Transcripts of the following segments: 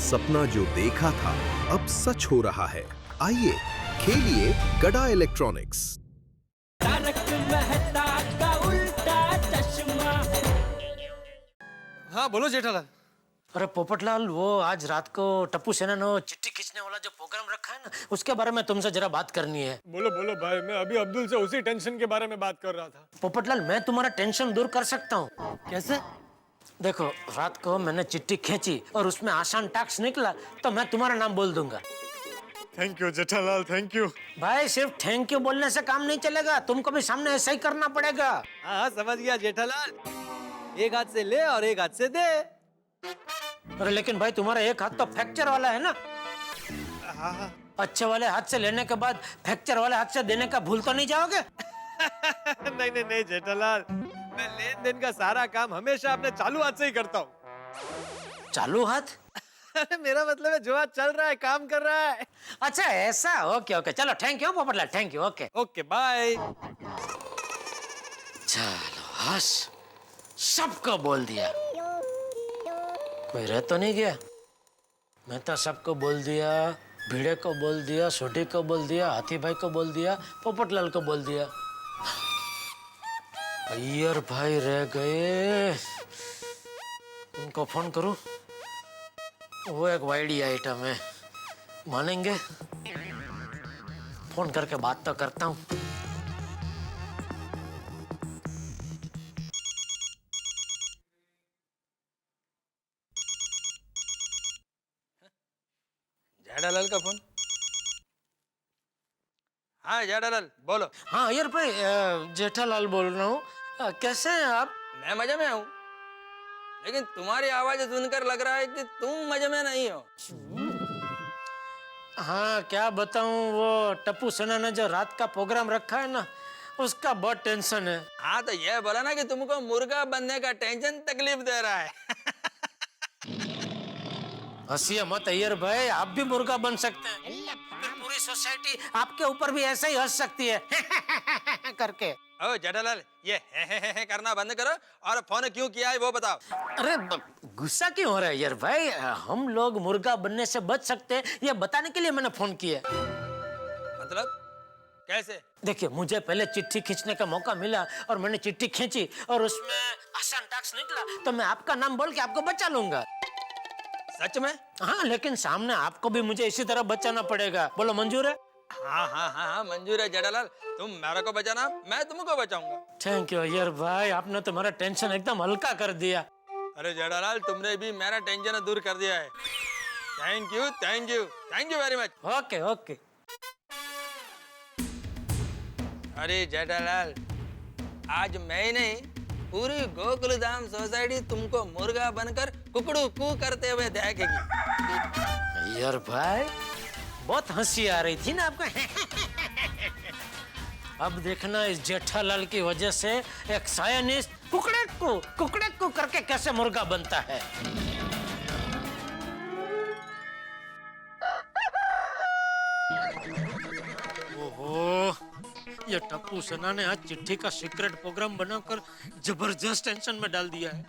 सपना जो देखा था अब सच हो रहा है। आइए खेलिए गड़ा इलेक्ट्रॉनिक्स। तारक मेहता का उल्टा चश्मा। हाँ बोलो जेठालाल। अरे पोपटलाल, वो आज रात को टप्पू सेना ने चिट्ठी खींचने वाला जो प्रोग्राम रखा है ना, उसके बारे में तुमसे जरा बात करनी है। बोलो बोलो भाई, मैं अभी अब्दुल से उसी टेंशन के बारे में बात कर रहा था। पोपटलाल, मैं तुम्हारा टेंशन दूर कर सकता हूँ। कैसे? देखो, रात को मैंने चिट्ठी खींची और उसमें आसान टास्क निकला तो मैं तुम्हारा नाम बोल दूंगा। Thank you Jethalal, thank you. भाई, सिर्फ थैंक यू बोलने से काम नहीं चलेगा, तुमको भी सामने ऐसा ही करना पड़ेगा। हाँ समझ गया जेठालाल, एक हाथ से ले और एक हाथ से दे। अरे लेकिन भाई, तुम्हारा एक हाथ तो फ्रैक्चर वाला है ना। हाँ। अच्छे वाले हाथ से लेने के बाद फ्रैक्चर वाले हाथ से देने का भूल तो नहीं जाओगे? नहीं नहीं नहीं जेठालाल, मैं लेन देन का सारा काम हमेशा अपने चालू हाथ से ही करता हूँ। चालू हाथ? मेरा मतलब है जो हाथ चल रहा है, काम कर रहा है। अच्छा ऐसा, ओके ओके, चलो thank you Popatlal, thank you, okay okay bye. चलो हस, सबको बोल दिया, कोई रह तो नहीं गया। मैं तो सबको बोल दिया, भिड़े को बोल दिया, सोटी को बोल दिया, हाथी भाई को बोल दिया, पोपटलाल को बोल दिया। अय्यर भाई रह गए, उनको फोन करूं? वो एक वाइडी आइटम है, मानेंगे? फोन करके बात तो करता हूं। जेठालाल का फोन। हाँ जेठालाल बोलो। हाँ अय्यर भाई, जेठालाल बोल रहा हूँ। कैसे हैं आप? मैं मजे में हूँ, लेकिन तुम्हारी आवाज सुनकर लग रहा है कि तुम मजे में नहीं हो। हाँ क्या बताऊँ, वो टप्पू सेना ने जो रात का प्रोग्राम रखा है ना, उसका बहुत टेंशन है। हाँ तो ये बोला ना कि तुमको मुर्गा बनने का टेंशन तकलीफ दे रहा है। हंसिए मत अय्यर भाई, आप भी मुर्गा बन सकते हैं। फिर पूरी सोसाइटी आपके ऊपर भी ऐसे ही हंस सकती है करके। ओ जेठालाल, ये हे करना बंद करो और फोन क्यों किया है वो बताओ। अरे गुस्सा क्यों हो रहा है अय्यर भाई? हम लोग मुर्गा बनने से बच सकते हैं, ये बताने के लिए मैंने फोन किया। मतलब कैसे? देखिए, मुझे पहले चिट्ठी खींचने का मौका मिला और मैंने चिट्ठी खींची और उसमें आसान टास्क निकला, तो मैं आपका नाम बोल के आपको बचा लूंगा। सच में? हाँ, लेकिन सामने आपको भी मुझे इसी तरह बचाना पड़ेगा। बोलो मंजूर है? हाँ हाँ हाँ हाँ मंजूर है जेठालाल, तुम मेरे को बचाना, मैं तुमको बचाऊंगा। थैंक यू अय्यर भाई, आपने तो मेरा टेंशन एकदम हल्का कर दिया। अरे जेठालाल, तुमने भी मेरा टेंशन दूर कर दिया है। Thank you thank you thank you very much. Okay okay. अरे जेठालाल, आज मैं नहीं, पूरी गोकुलधाम सोसाइटी तुमको मुर्गा बनकर कुकड़ू कू करते हुए देखेगी। अय्यर भाई, बहुत हंसी आ रही थी ना आपको। अब देखना, इस जेठालाल की वजह से एक साइंटिस्ट कुकड़े को करके कैसे मुर्गा बनता है। ओहो, ये टप्पू सेना ने आज चिट्ठी का सीक्रेट प्रोग्राम बनाकर जबरदस्त टेंशन में डाल दिया है।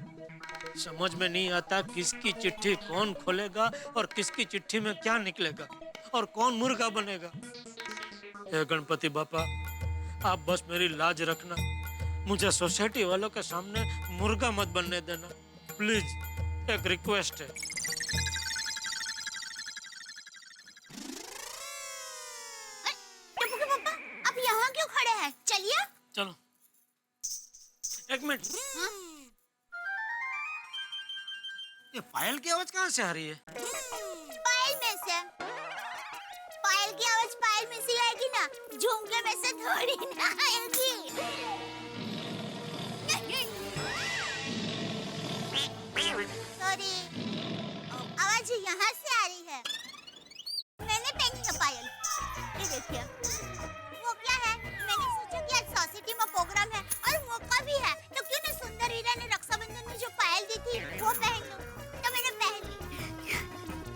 समझ में नहीं आता किसकी चिट्ठी कौन खोलेगा और किसकी चिट्ठी में क्या निकलेगा और कौन मुर्गा बनेगा। हे गणपति बापा, आप बस मेरी लाज रखना, मुझे सोसाइटी वालों के सामने मुर्गा मत बनने देना, प्लीज, एक रिक्वेस्ट है। आप यहाँ क्यों खड़े हैं? चलिए। चलो एक मिनट। ये पायल की आवाज कहाँ से आ रही है? पायल में से। पायल की आवाज पायल में से आएगी ना, झुमके में से थोड़ी ना आएगी। सॉरी, आवाज यहाँ से आ रही है। मैंने पहनी है पायल, ये देखिए। वो क्या है, मैंने सोचा कि आज सोसाइटी में प्रोग्राम है और मौका भी है, तो क्यों ना सुंदर हीरा ने रक्षाबंधन में जो पायल दी थी वो पहन लूं। तो मैंने पहन ली।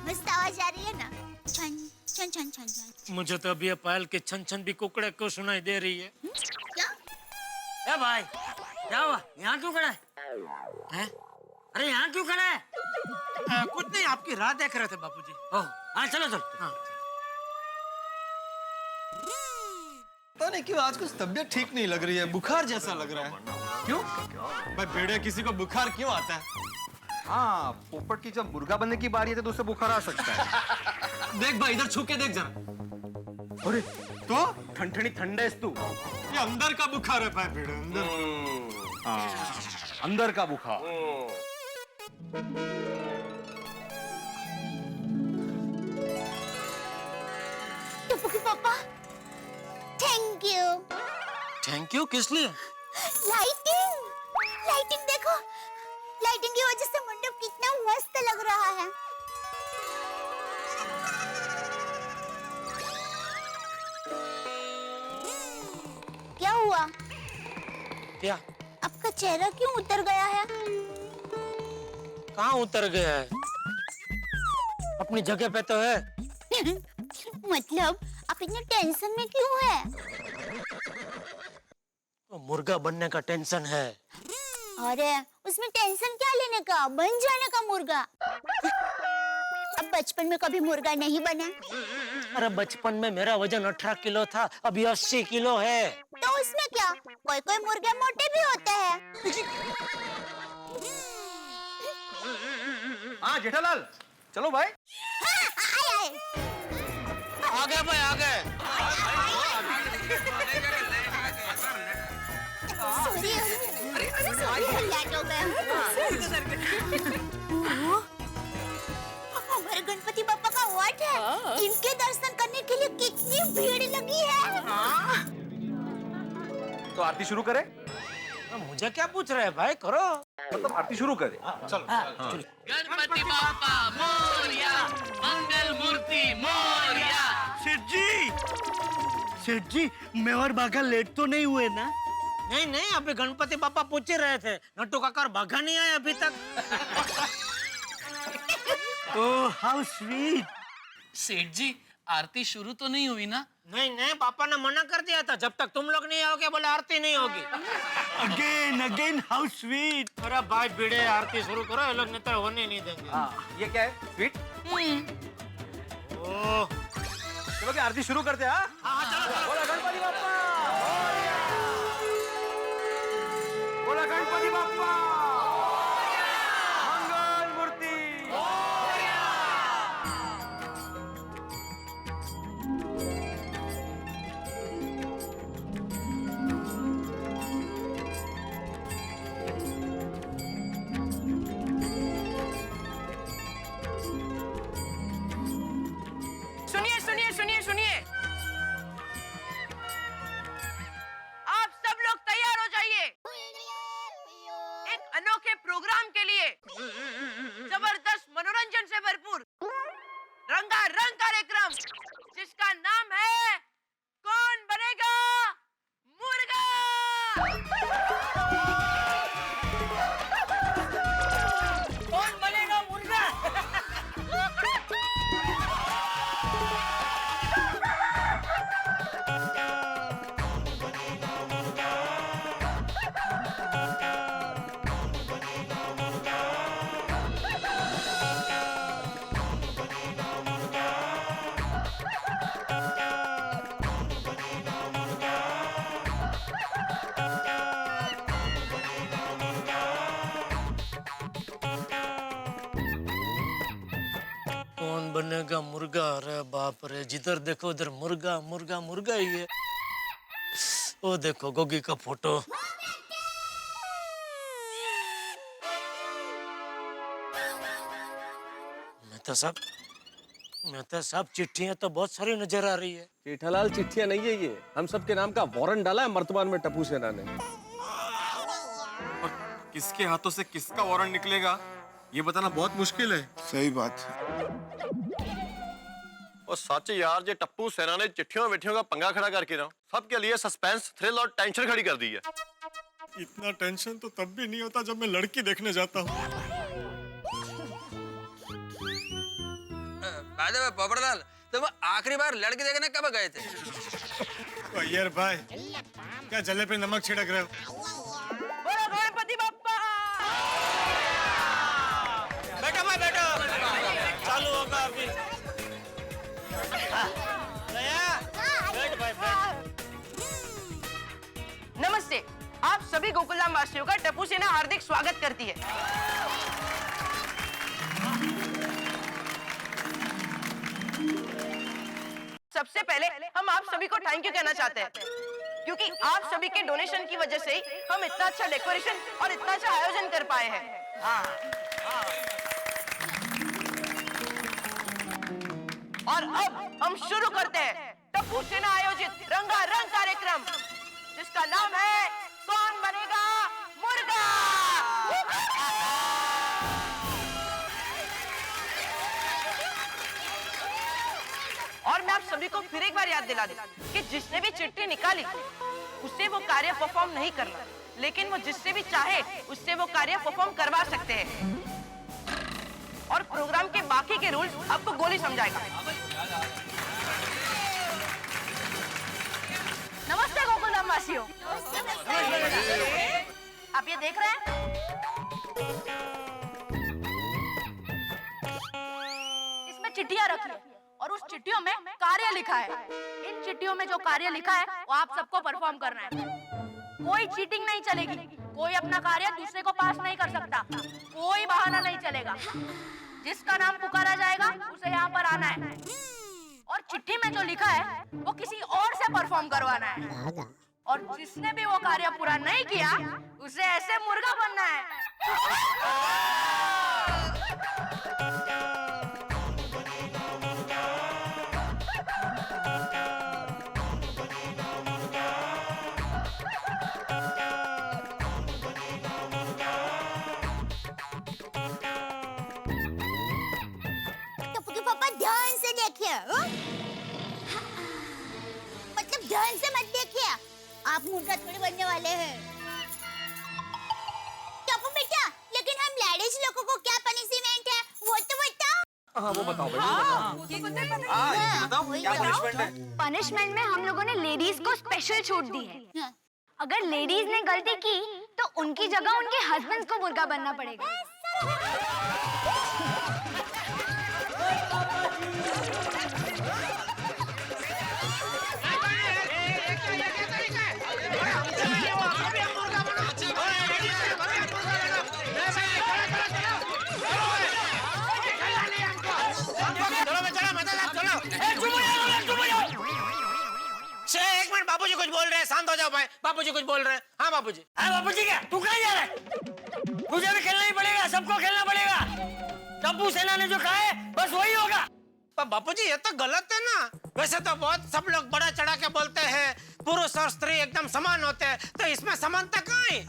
मस्त आवाज आ रही है ना, छन छन छन छन छन। मुझे तो अभी ये पायल के छन छन भी कुकड़े को सुनाई दे रही है। क्या? ए भाई, क्या हुआ? यहाँ क्यों खड़ा है? अरे यहाँ क्यों खड़े हैं? कुछ नहीं, आपकी राह देख रहे थे बापूजी। ओह, हाँ चलो चलो। हाँ। पता नहीं क्यों आज कुछ तबीयत ठीक नहीं लग रही है, बुखार जैसा लग रहा है। क्यों भाई बेड़े, किसी को बुखार क्यों आता है? हाँ, पोपट की जब मुर्गा बनने की बारी है तो उससे बुखार आ सकता है। देख भाई, इधर छू के देख जरा। अरे तो ठंडनी ठंडे तू। ये अंदर का बुखार है भाई बेड़े, अंदर। हाँ, अंदर का बुखार। टप्पू के पापा, थैंक यू। थैंक यू किस लिए? लाइटिंग, लाइटिंग देखो, लाइटिंग की वजह से मंडप कितना मस्त लग रहा है। क्या हुआ? क्या? आपका चेहरा क्यों उतर गया है? कहाँ उतर गया है? अपनी जगह पे तो है। मतलब आप इतने टेंशन में क्यों है? तो मुर्गा बनने का टेंशन है। अरे उसमें टेंशन क्या लेने का, बन जाने का मुर्गा। अब बचपन में कभी मुर्गा नहीं बना? अरे बचपन में मेरा वजन 18 किलो था, अभी 80 किलो है। तो उसमें क्या, कोई कोई मुर्गे मोटे भी होते हैं। हाँ जेठालाल, चलो भाई। हाँ, आए। आगे भाई आगे। सॉरी, लेट हो गया। हमारे गणपति बापा का वाट है, इनके दर्शन करने के लिए कितनी भीड़ लगी है। तो आरती शुरू करें? मुझे क्या पूछ रहे हैं भाई, करो। मतलब आरती शुरू करें। चलो गणपति बापा मोरया, मंगल मूर्ति मोरया। सेठ जी, मैं और बाघा लेट तो नहीं हुए ना? नहीं नहीं, अभी गणपति बापा पूछ ही रहे थे, नट्टू काका भागा नहीं आए अभी तक। Oh how sweet. सेठ जी, आरती शुरू तो नहीं हुई ना? नहीं नहीं, पापा ने मना कर दिया था, जब तक तुम लोग नहीं आओगे बोले आरती नहीं होगी। Again how sweet. अरे भाई भिड़े, आरती शुरू करो, ये लोग नहीं तो होने नहीं देंगे। हाँ, ये क्या है? स्वीट? ओह, चलो क्या आरती शुरू करते हैं? हाँ, चलो। बोला गणपति बाप्पा। बोला गणपति बाप्पा। मंगल मूर्ति। सुनिए सुनिए सुनिए सुनिए, आप सब लोग तैयार हो जाइए एक अनोखे प्रोग्राम के लिए। जबरदस्त मनोरंजन से भरपूर रंगारंग कार्यक्रम जिसका नाम है कौन बनेगा मुर्गा। कौन बनेगा मुर्गा? कौन बनेगा मुर्गा? अरे बाप रे, जिधर देखो उधर मुर्गा मुर्गा मुर्गा ही है। ओ देखो गोगी का फोटो। मैं तो सब चिट्ठियां तो बहुत सारी नजर आ रही है। जेठालाल, चिट्ठियां नहीं है ये, हम सबके नाम का वारंट डाला है मर्तबान में टप्पू सेना ने। और किसके हाथों से किसका वारंट निकलेगा ये बताना बहुत मुश्किल है। सही बात। और सच यार, जे टप्पू सेना ने चिट्ठियों विट्ठियों का पंगा खड़ा करके ना सबके लिए सस्पेंस, थ्रिल और टेंशन खड़ी कर दी है। इतना टेंशन तो तब भी नहीं होता जब मैं लड़की देखने जाता हूँ। पोपटलाल, तुम आखिरी बार लड़की देखने कब गए थे? यार भाई, क्या जले पे नमक छिड़क रहे हो? बोलो गणपति बाप्पा। नमस्ते, आप सभी गोकुलधाम वासियों का टप्पू सेना हार्दिक स्वागत करती है। सबसे पहले हम आप सभी को थैंक यू कहना चाहते हैं, क्योंकि आप सभी के डोनेशन की वजह से ही हम इतना अच्छा डेकोरेशन और इतना अच्छा आयोजन कर पाए हैं। और अब हम शुरू करते हैं टप्पू सेना आयोजित रंगारंग कार्यक्रम, जिसका नाम है कौन बनेगा मुर्गा। और मैं आप सभी को फिर एक बार याद दिला दूं कि जिसने भी चिट्ठी निकाली उससे वो कार्य परफॉर्म नहीं करना, लेकिन वो जिससे भी चाहे उससे वो कार्य परफॉर्म करवा सकते हैं। और प्रोग्राम के बाकी के रूल्स आपको गोली समझाएगा। नमस्ते गोकुलधाम वासियों। आप ये देख रहे हैं, इसमें चिट्ठियां रखी है और उस चिट्ठियों में कार्य लिखा है। इन चिट्ठियों में जो कार्य लिखा है वो आप सबको परफॉर्म करना है। कोई चीटिंग नहीं चलेगी, कोई अपना कार्य दूसरे को पास नहीं कर सकता, कोई बहाना नहीं चलेगा। जिसका नाम पुकारा जाएगा उसे यहाँ पर आना है और चिट्ठी में जो लिखा है वो किसी और से परफॉर्म करवाना है। और जिसने भी वो कार्य पूरा नहीं किया उसे ऐसे मुर्गा बनना है। ध्यान से देखिए, मतलब ध्यान से मत देखिए, आप मुर्गा थोड़ी बनने वाले हैं। टप्पू बेटा, लेकिन हम लेडीज लोगों को क्या पनिशमेंट है वो तो बताओ। हाँ वो बताओ पनिशमेंट में हम लोगों ने लेडीज को स्पेशल छूट दी है। अगर लेडीज ने गलती की तो उनकी जगह उनके हस्बैंड को मुर्गा बनना पड़ेगा। एक मिनट, बाबूजी कुछ बोल रहे हैं, शांत हो जाओ भाई। बाबूजी कुछ बोल रहे हैं। हाँ बाबूजी। हाँ बाबूजी, क्या तू कहाँ जा रहा है? तुझे भी खेलना ही पड़ेगा, सबको खेलना पड़ेगा। टप्पू सेना ने जो कहा है बस वही होगा। पर बाबूजी ये तो गलत है ना। वैसे तो बहुत सब लोग बड़ा चढ़ा के बोलते हैं पुरुष और स्त्री एकदम समान होते हैं, तो इसमें समानता कहाँ है?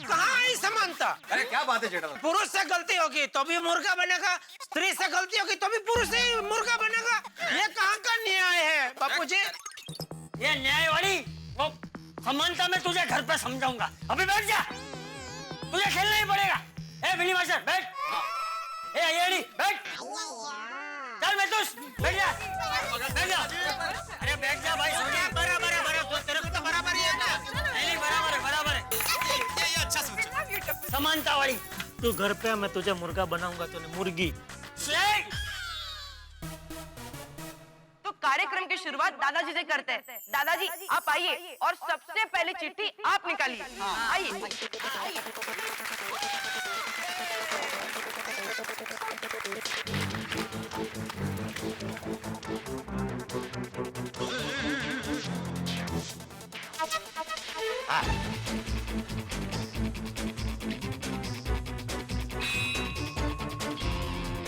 कहाँ है समानता? अरे क्या बात है जेठालाल, पुरुष से गलती होगी तो भी मुर्गा बनेगा, स्त्री से गलती होगी तो भी पुरुष ही मुर्गा बनेगा। ये कहाँ का न्याय है बापूजी? ये न्याय वाली वो समानता में तुझे घर पे समझाऊंगा। अभी बैठ जा, तुझे खेलना ही पड़ेगा। ए विनी मास्टर बैठ, ए अय्यड़ी बैठ, चल मेतुस बैठ जा, बैठ जा। अरे बैठ जा भाई, बराबर है, बराबर तेरे को तो बराबर ही है ना। नहीं बराबर है, बराबर है। ये अच्छा सोचा, समानता वाली। तू घर पे, मैं तुझे मुर्गा बनाऊंगा, तूने मुर्गी। तो कार्यक्रम की शुरुआत दादाजी से करते हैं। दादाजी आप आइए और सबसे पहले चिट्ठी आप निकालिए। आइए।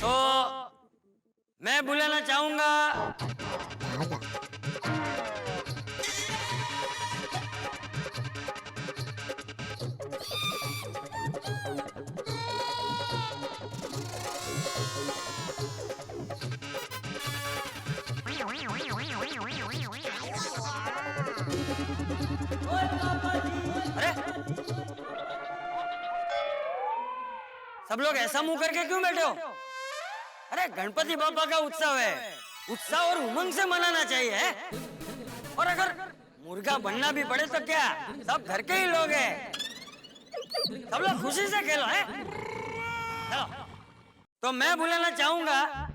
तो मैं बुलाना चाहूंगा सब लोग ऐसा मुंह करके क्यों बैठे हो? अरे गणपति बापा का उत्सव है, उत्साह और उमंग से मनाना चाहिए है? और अगर मुर्गा बनना भी पड़े तो क्या, सब घर के ही लोग हैं, सब लोग खुशी से खेलो है? चलो। तो मैं बुलाना चाहूंगा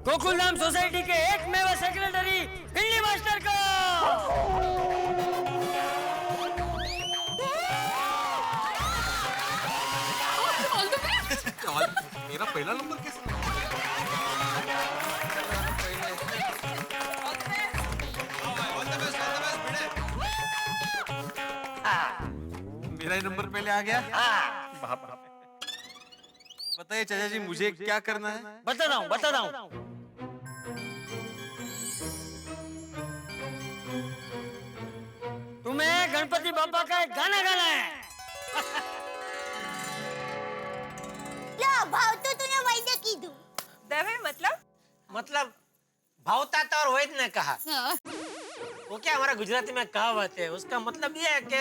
गोकुलधाम सोसाइटी के एकमेव सेक्रेटरी पिल्ली मास्टर को। मेरा पहला नंबर कैसे? मेरा ही नंबर पहले आ गया। बताइए चाचा जी मुझे क्या करना है? बता रहा हूँ तुम्हें गणपति बाबा का एक गाना गाना है। लो भाव तो तूने वही दे की दूं। देवे मतलब भावता तो और वैद ने कहा। वो क्या हमारा गुजराती में कहावत है, उसका मतलब ये है कि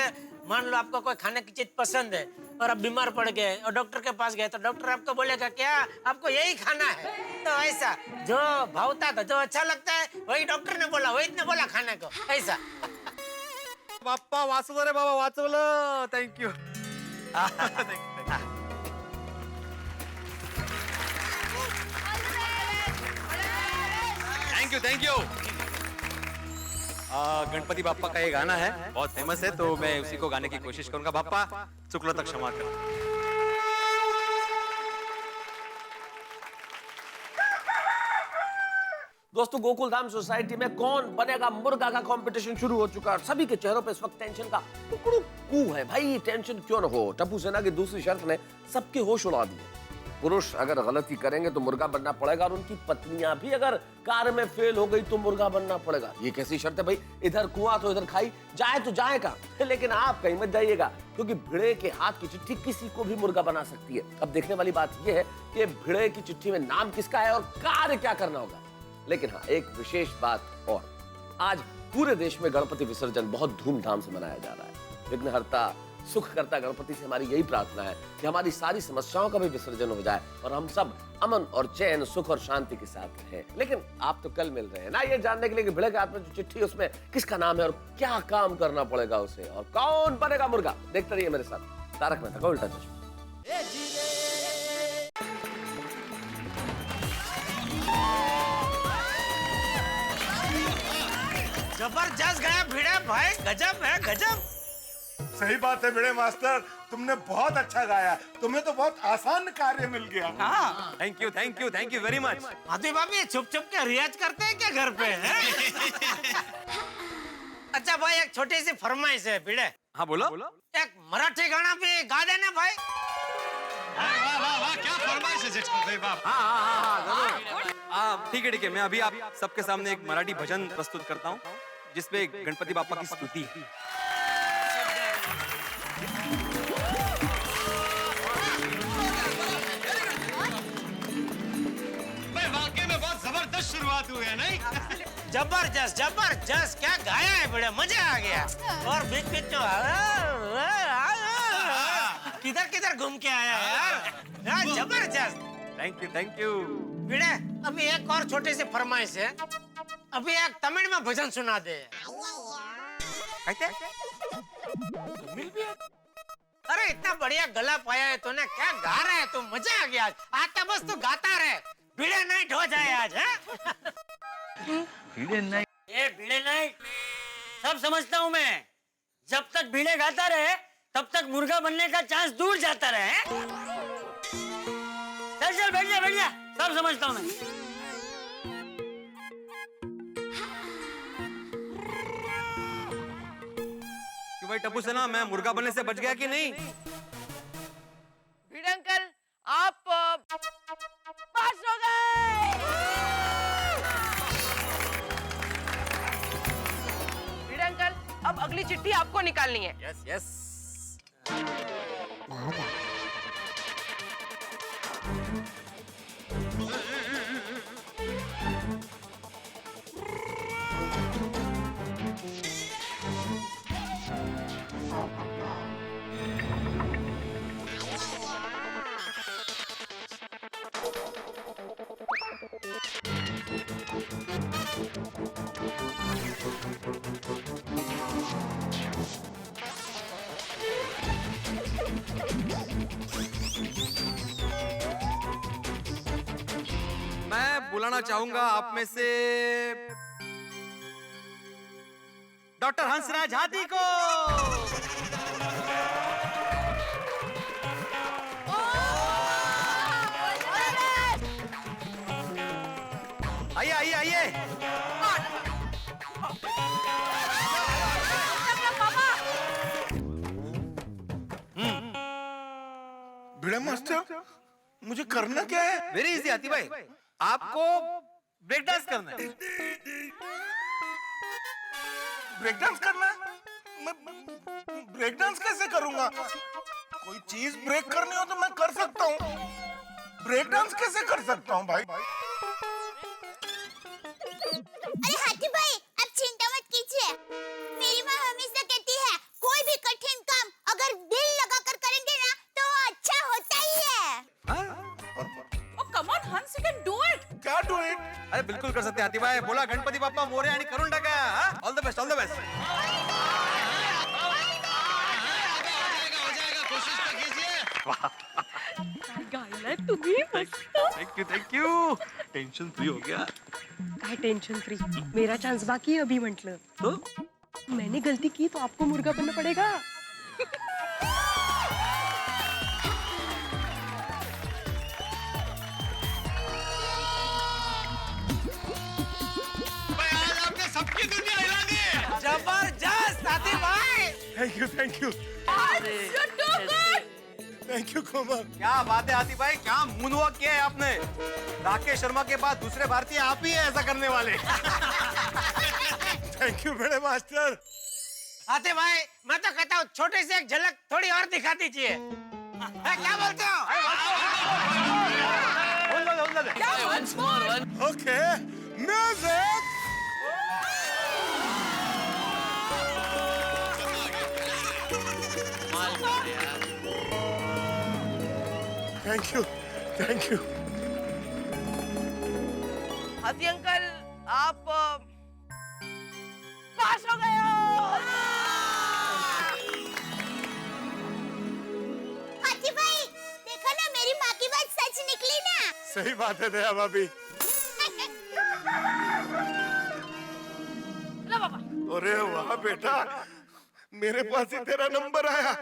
मान लो आपको कोई खाने की चीज पसंद है और आप बीमार पड़ गए और डॉक्टर के पास गए तो डॉक्टर आपको बोलेगा क्या आपको यही खाना है। तो ऐसा जो भावता था, जो अच्छा लगता है वही डॉक्टर ने बोला, वैद ने बोला खाने को, ऐसा। बाप्पा वाचवलं रे बाबा, वाचवलं। Thank you. Thank you. Ganpati Bappa का ये गाना है, बहुत फेमस है, तो मैं उसी को गाने की कोशिश करूंगा। बाप्पा चुकला तक क्षमा कर। दोस्तों, गोकुलधाम सोसाइटी में कौन बनेगा मुर्गा का कंपटीशन शुरू हो चुका है। सभी के चेहरों पे इस वक्त टेंशन का कुकड़ू है। भाई टेंशन क्यों न हो, टप्पू सेना की दूसरी शर्त ने सबके होश उड़ा दिए। पुरुष अगर गलती करेंगे तो मुर्गा बनना पड़ेगा और उनकी पत्नियां भी अगर कार्य में फेल हो गई तो मुर्गा बनना पड़ेगा। ये कैसी शर्त है भाई? इधर कुआं तो इधर खाई, जाए तो जाए कहां। लेकिन आप कहीं मत जाइएगा, क्योंकि भिड़े के हाथ की चिट्ठी किसी को भी मुर्गा बना सकती है। अब देखने वाली बात यह है कि भिड़े की चिट्ठी में नाम किसका है और कार्य क्या करना होगा। लेकिन हाँ, एक विशेष बात और, आज पूरे देश में गणपति विसर्जन बहुत धूमधाम से मनाया जा रहा है। विघ्नहर्ता सुख करता गणपति से हमारी यही प्रार्थना है कि हमारी सारी समस्याओं का भी विसर्जन हो जाए और हम सब अमन और चैन, सुख और शांति के साथ रहें। लेकिन आप तो कल मिल रहे हैं ना ये जानने के लिए कि भिड़े के हाथ में जो चिट्ठी है उसमें किसका नाम है और क्या काम करना पड़ेगा उसे, और कौन बनेगा मुर्गा। देखते रहिए मेरे साथ तारक मेहता का उल्टा चश्मा। जबरदस्त गाया भिड़े भाई, गजब है गजब। सही बात है भिड़े मास्टर, तुमने बहुत अच्छा गाया। तुम्हें तो बहुत आसान कार्य मिल गया। हाँ, thank you very much. Madhavi भाभी छुप के रियाज करते हैं क्या घर पे है? अच्छा भाई, एक छोटी सी फरमाइश है भिड़े। हाँ बोलो। एक मराठी गाना भी गा देना भाई। वाह, क्या फरमाइश है जेठा बाप। हाँ, ठीक है, मैं अभी आप सबके सामने एक मराठी भजन प्रस्तुत करता हूँ जिसमें गणपति बापा की स्तुति है। वाकई में बहुत जबरदस्त शुरुआत हुई है, नहीं? जबरदस्त क्या गाया है भिड़े, मजा आ गया। और बीच में किधर घूम के आया यार, जबरदस्त। Thank you. भिड़े, अभी एक और छोटी सी फरमाइश है, अभी एक तमिल में भजन सुना दे। अरे इतना बढ़िया गला पाया है तूने, क्या गा रहा है तू, मजा आ गया। आता बस तू गाता रहे, भिड़े नाइट हो जाए आज। भिड़े नाइट सब समझता हूँ मैं। जब तक भिड़े गाता रहे तब तक मुर्गा बनने का चांस दूर जाता रहे। चल बैठ जा, सब समझता हूँ मैं। क्यों भाई टप्पू सेना, मैं मुर्गा बनने से बच गया कि नहीं? भिड़े अंकल, आप पास हो गए। भिड़े अंकल, अब अगली चिट्ठी आपको निकालनी है। यस। बुलाना चाहूंगा आप में से डॉक्टर हंसराज हाथी को। आइए आइए आइए। भिड़े मास्टर, मुझे करना क्या है? वेरी इजी हाथी भाई, आपको ब्रेक डांस करना है। ब्रेक डांस करना है? मैं ब्रेक डांस कैसे करूंगा? कोई चीज ब्रेक करनी हो तो मैं कर सकता हूँ, ब्रेक डांस कैसे कर सकता हूँ भाई? अरे हाथी भाई, आप चिंता मत कीजिए। मेरी माँ हमेशा कहती है कोई भी कठिन काम अगर दिल लगाकर करेंगे ना तो अच्छा होता ही है। Oh, come on, Hans, you can do it. क्या do it? अरे बिल्कुल कर सकते हैं हाथी भाई। बोला गणपति बाप्पा मोरया आणि करून टाका। All the best, all the best. गायला तुम्ही मस्त। Thank you. टेंशन फ्री हो गया। काय टेंशन फ्री, मेरा चांस बाकी है अभी म्हटलं तो। मैंने गलती की तो आपको मुर्गा बनना पड़ेगा। आपने सबकी दुनिया हिला दी। जबरदस्त हाथी भाई। Thank you thank you thank you Komal. क्या बात है हाथी भाई, क्या मूनवॉक किया है आपने। राकेश शर्मा के बाद दूसरे भारतीय आप ही हैं ऐसा करने वाले। Thank you Bhide master. हाथी भाई, मैं तो कहता हूँ छोटी सी एक झलक थोड़ी और दिखा दीजिए। क्या बोलते हो? Okay, music. Thank you thank you. हाथी अंकल, आप पास हो गए हो। हाथी भाई, देखो ना मेरी माँ की बात सच निकली ना। सही बात है दया भाभी। लो पापा। अरे वाह बेटा, मेरे पास ही तेरा नंबर आया।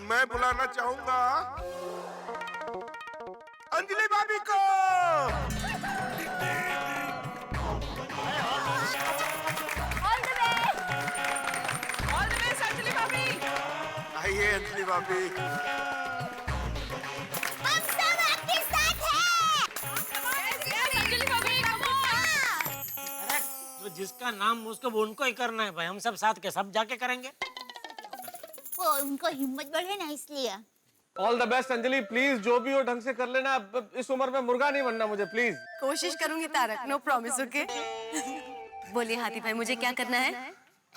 मैं बुलाना चाहूंगा अंजलि भाभी को। All the best, अंजलि भाभी। आइए अंजलि भाभी। हम सब आपके साथ हैं। अंजलि भाभी, come on। अरे जो जिसका नाम उसको उनको ही करना है भाई, हम सब साथ के सब जाके करेंगे। वो उनको हिम्मत बढ़े ना इसलिए। All the best Anjali, please जो भी हो ढंग से कर लेना। इस उम्र में मुर्गा नहीं बनना मुझे, प्लीज। कोशिश करूंगी तारक, नो प्रॉमिस, ओके। बोलिए हाथी भाई, मुझे क्या करना है?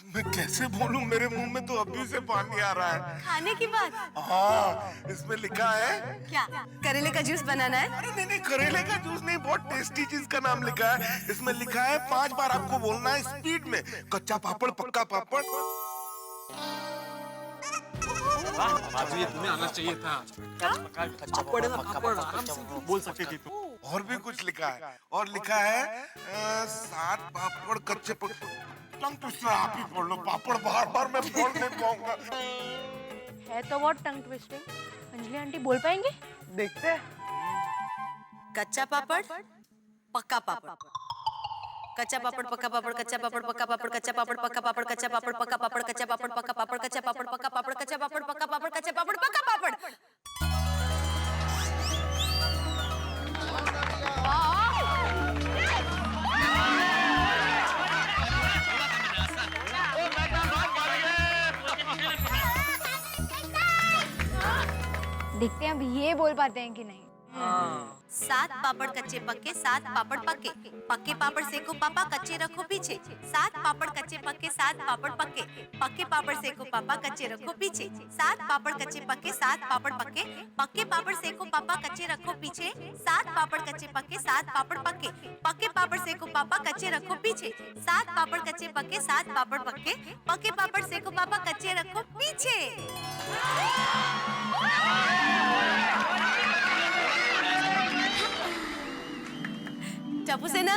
मैं कैसे बोलूं, मेरे मुंह में तो अभी से पानी आ रहा है। खाने की बात? हाँ, इसमें लिखा है क्या करेले का जूस बनाना है? अरे नहीं नहीं, करेले का जूस नहीं, बहुत टेस्टी चीज का नाम लिखा है। इसमें लिखा है 5 बार आपको बोलना है स्पीड में, कच्चा पापड़ पक्का पापड़। बाजू ये तुम्हें आना चाहिए था। बोल सकती थी तुम। और भी कुछ लिखा है, और लिखा है 7 पापड़ कच्चे टंग ट्विस्टर। आप ही बोल लो, पापड़ बार बार मैं बोल नहीं पाऊंगा। है तो बहुत टंग ट्विस्टिंग। अंजलि आंटी बोल पाएंगे? देखते हैं। कच्चा पापड़ पक्का पापड़, कच्चा पापड़ पक्का पापड़, कच्चा पापड़ पक्का पापड़, कच्चा पापड़ पक्का पापड़, कच्चा पापड़ पक्का पापड़, कच्चा पापड़ पक्का पापड़, कच्चा पापड़ पक्का पापड़, कच्चा पापड़ पक्का पापड़, कच्चा पापड़ पक्का पापड़। देखते हैं अब ये बोल पाते हैं कि नहीं। सात पापड़ कच्चे पक्के, सात पापड़ पक्के, पक्के पापड़ सेको पापा, कच्चे रखो पीछे, सात पापड़ कच्चे पक्के, सात पापड़ पक्के, पक्के पापड़ सेको पापा, कच्चे रखो पीछे, सात पापड़ कच्चे पक्के, सात पापड़ पक्के, पक्के पापड़ सेको पापा, कच्चे रखो पीछे, सात पापड़ कच्चे पक्के, सात पापड़ पक्के, पक्के पापड़ सेको पापा, कच्चे रखो पीछे, सात पापड़ कच्चे पक्के, सात पापड़ पक्के, पक्के पापड़ सेको पापा, कच्चे रखो पीछे। टप्पू सेना।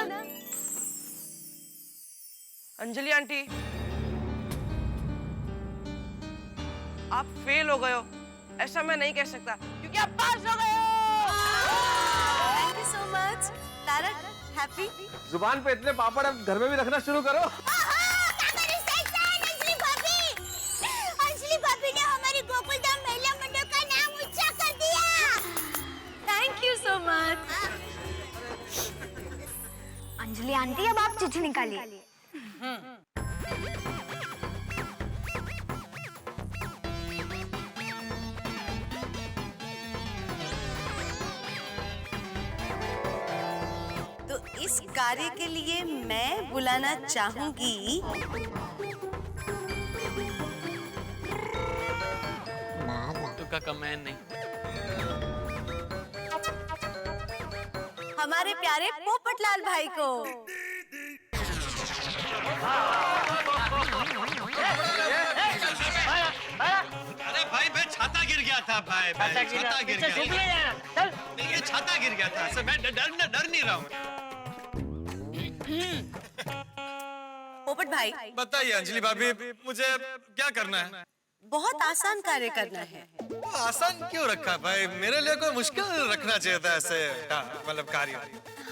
अंजलि आंटी, आप फेल हो गए हो, ऐसा मैं नहीं कह सकता क्योंकि आप पास हो गए हो। Thank you so much. Tarak, happy? जुबान पे इतने पापड़ अब घर में भी रखना शुरू करो। अंजलि भाभी ने हमारी गोकुलधाम महिला मंडल का नाम ऊंचा कर दिया। Thank you so much. Anjali aunty, अब आप चिट्ठी निकालिए। तो इस कार्य के लिए मैं बुलाना चाहूंगी तुका कमेंट नहीं। हमारे प्यारे पोपटलाल भाई को। अरे भाई छाता गिर गया था भाई, छाता गिर गया। नहीं, ये छाता गिर गया था। मैं डर नहीं रहा हूँ। पोपट भाई, बताइए अंजलि भाभी, मुझे क्या करना है? बहुत आसान कार्य करना है। आसान क्यों रखा भाई? मेरे लिए कोई मुश्किल रखना चाहिए था ऐसे मतलब कार्य।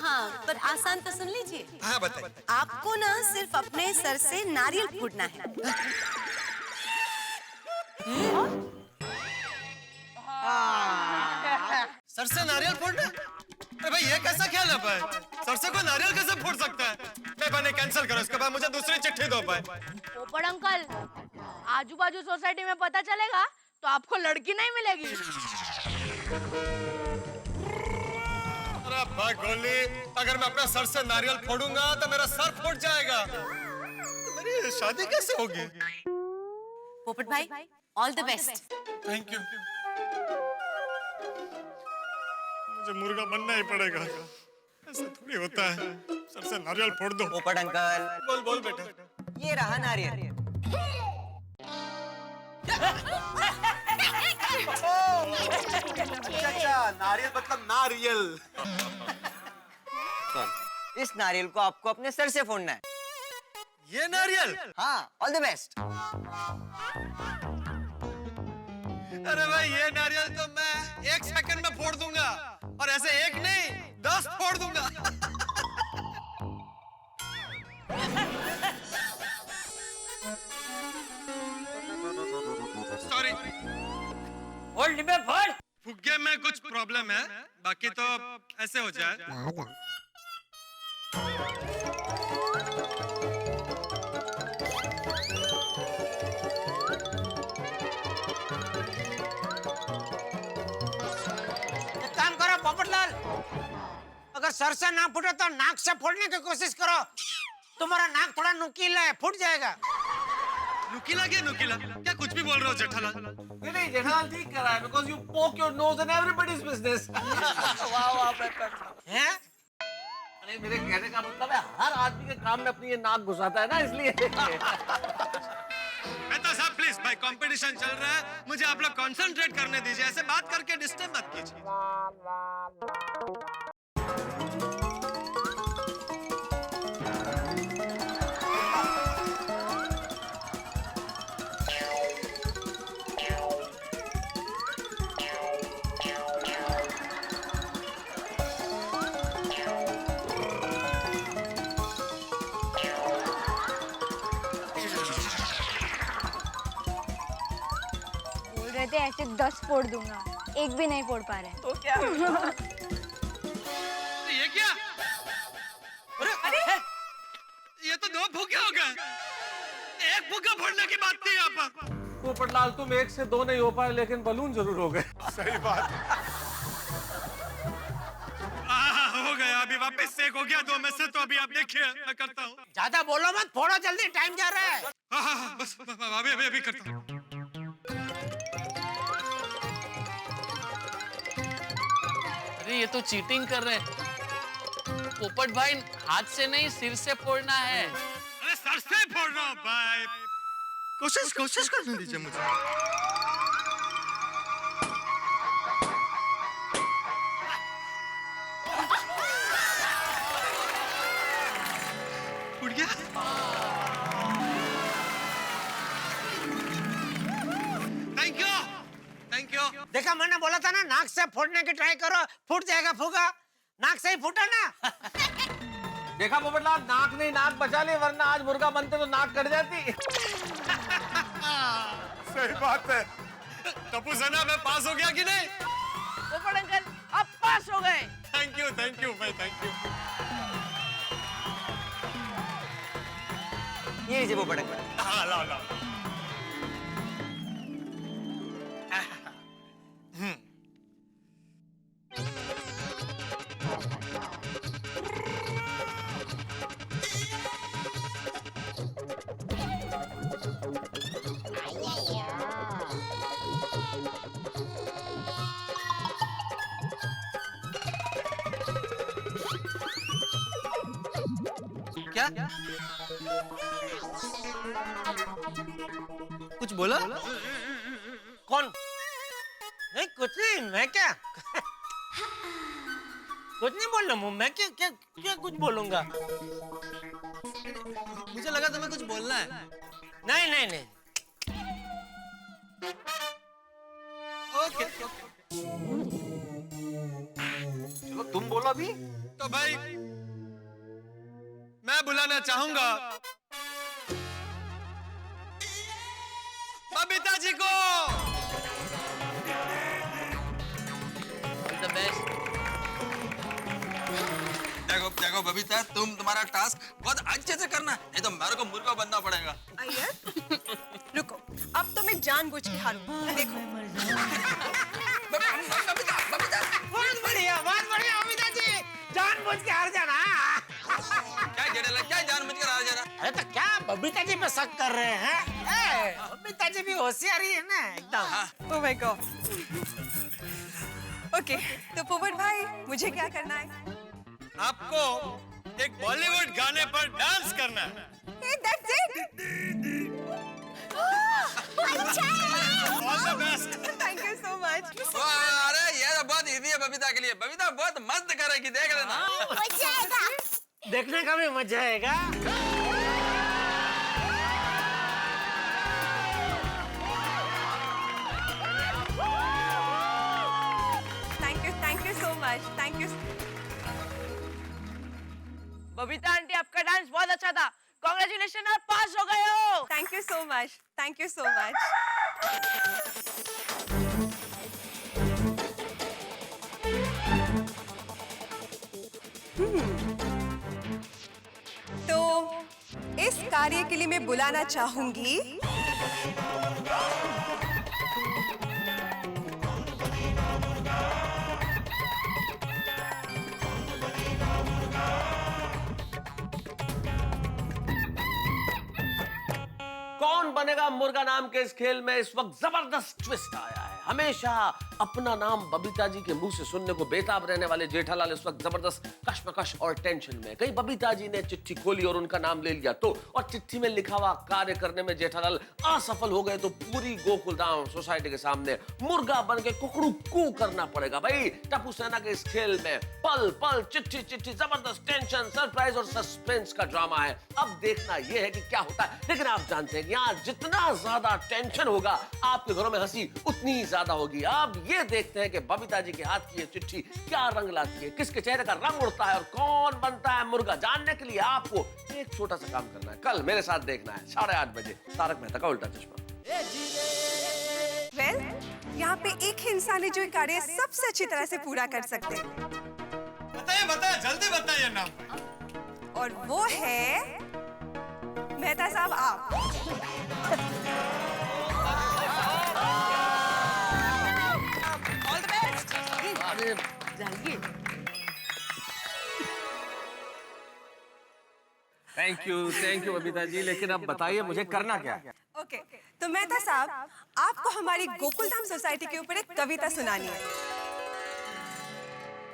हाँ, पर आसान तो सुन लीजिए। हाँ बताइए। आपको ना सिर्फ अपने सर से नारियल फूटना है। सर से नारियल फोड़ना? अरे भाई ये कैसा ख्याल है भाई? सर से कोई नारियल कैसे फोड़ सकता है? भाई कैंसिल करो, इसके बाद मुझे दूसरी चिट्ठी दो भाई। पोपट अंकल, आजू बाजू सोसाइटी में पता चलेगा तो आपको लड़की नहीं मिलेगी। अरे भाई गोली, अगर मैं अपने सर से नारियल फोड़ूंगा तो मेरा सर फूट जाएगा। तो मेरी शादी कैसे होगी? पोपट भाई, all the best. Thank you. मुझे मुर्गा बनना ही पड़ेगा, ऐसा थोड़ी होता है। सर से नारियल फोड़ दो। पोपट अंकल, बोल बेटा। ये रहा नारियल। अच्छा, नारियल मतलब नारियल। इस नारियल को आपको अपने सर से फोड़ना है। ये नारियल? हाँ, ऑल द बेस्ट। अरे भाई ये नारियल तो मैं 1 सेकंड में फोड़ दूंगा, और ऐसे एक नहीं 10 फोड़ दूंगा। सॉरी। फोड़ डिब्बे फोड़। फुग्गे में कुछ प्रॉब्लम है, बाकी तो ऐसे हो जाए। काम करो पोपटलाल, अगर सर से ना फूटे तो नाक से फोड़ने की कोशिश करो। तुम्हारा नाक थोड़ा नुकीला है, फूट जाएगा। नुकीला क्या नुकीला? क्या कुछ भी बोल रहे हो जेठालाल? नहीं जेठालाल ठीक कर रहा है, because you poke your nose in everybody's business। वाह हैं? अरे मेरे कहने का मतलब है हर आदमी के काम में अपनी ये नाक घुसाता है ना, इसलिए। मेहता साहब प्लीज, भाई कंपटीशन चल रहा है, मुझे आप लोग कंसंट्रेट करने दीजिए, ऐसे बात करके डिस्टर्ब मत कीजिए। कहते ऐसे 10 फोड़ दूंगा, एक भी नहीं फोड़ पा रहे। तो क्या? ये क्या? अरे ये तो 2 फुग्गे हो गए। 1 फुग्गा फोड़ने की बात थी यहाँ पर। पोपटलाल, तुम 1 से 2 नहीं हो पाए, लेकिन बलून जरूर हो गए। सही बात। गया, अभी वापस से 1 हो गया, 2 में से तो अभी आप देखिए मैं करता हूँ। ज्यादा बोलो मत, फोड़ो जल्दी, टाइम जा रहा है। हाँ, बस अभी करता हूँ। अरे ये तो चीटिंग कर रहे हैं। पोपट भाई, हाथ से नहीं सिर से फोड़ना है। अरे सर से फोड़ रहा हूँ भाई। कोशिश करने दीजिए मुझे। उड़ गया। Thank you. देखा, मैंने बोला था ना, नाक से फोड़ने की ट्राई करो, फूट जाएगा फूका। नाक से ही फूटा ना। देखा पोपटलाल, नाक नहीं नाक बचा ले, वरना आज मुर्गा बनते तो नाक कट जाती। सही बात है। टप्पू सेना में पास हो गया कि नहीं? पोपट अंकल, आप पास हो गए। थैंक यू भाई, थैंक यू। ये लीजिए पोपट अंकल। हाँ, लाओ। क्या? कुछ बोला? कौन? नहीं, कुछ नहीं। मैं क्या कुछ नहीं बोल रहा हूँ। मैं क्या कुछ बोलूंगा? मुझे लगा तुम्हें कुछ बोलना है। नहीं। ओके। चलो तुम बोलो अभी। तो भाई मैं बुलाना चाहूंगा बबीता जी को। The best. देखो बबीता, तुम्हारा टास्क बहुत अच्छे से करना, नहीं तो मेरे को मुर्गा बनना पड़ेगा। अय्यर, रुको, अब तो मैं जानबूझ के हारूं। देखो। बहुत बढ़िया बबीता जी, जानबूझ के हार जाना। क्या जानबूझ के हार जाना? अरे तो क्या बबीता जी पे शक कर रहे हैं? बबीता जी भी होशियारी है ना एकदम। Oh my God. ओके, तो पोपट भाई, मुझे क्या करना है? आपको एक बॉलीवुड गाने पर डांस करना है। That's it. All the best. Thank you so much. अरे ये तो बहुत इजी है बबीता के लिए। बबीता बहुत मस्त करेगी, देख लेना। मजा आएगा। देखने का भी मजा आएगा। Thank you so much. Thank you. Babita aunty, आपका डांस बहुत अच्छा था। कांग्रेचुलेशन, आप पास हो गए हो। Thank you so much. Thank you so much. तो इस कार्य के लिए मैं बुलाना चाहूंगी कौन बनेगा मुर्गा नाम के इस खेल में इस वक्त जबरदस्त ट्विस्ट आया है। हमेशा अपना नाम बबीता जी के मुंह से सुनने को बेताब रहने वाले जेठालाल इस वक्त जबरदस्त कश्मकश और टेंशन में। कहीं बबीता जी ने चिट्ठी खोली और उनका नाम ले लिया तो, और चिट्ठी में लिखा हुआ कार्य करने में जेठालाल असफल हो गए तो पूरी गोकुलधाम सोसाइटी के सामने मुर्गा बन के कुकड़ू कू करना पड़ेगा। भाई टप्पू सेना के इस खेल में पल पल चिट्ठी चिट्ठी जबरदस्त टेंशन, सरप्राइज और सस्पेंस का ड्रामा है। अब देखना यह है कि क्या होता है। लेकिन आप जानते हैं कि यहाँ जितना ज्यादा टेंशन होगा आपके घरों में हंसी उतनी ज्यादा होगी। अब ये देखते हैं कि बबीता जी के हाथ की ये चिट्ठी क्या रंग लाती है, किसके चेहरे का रंग उड़ता है और कौन बनता है मुर्गा। जानने के लिए आपको एक छोटा सा काम करना है। कल मेरे साथ देखना है 8:30 बजे तारक मेहता का उल्टा चश्मा। वेल, यहाँ पे एक ही इंसान है जो ये कार्य सबसे अच्छी तरह से पूरा कर सकते हैं। बताइए जल्दी बताइए नाम। और वो है मेहता साहब, आप। All the best. जाइए। थैंक यू बबीता जी, लेकिन अब बताइए मुझे करना क्या है? ओके, तो मेहता साहब, आपको हमारी गोकुलधाम सोसाइटी के ऊपर एक कविता सुनानी है।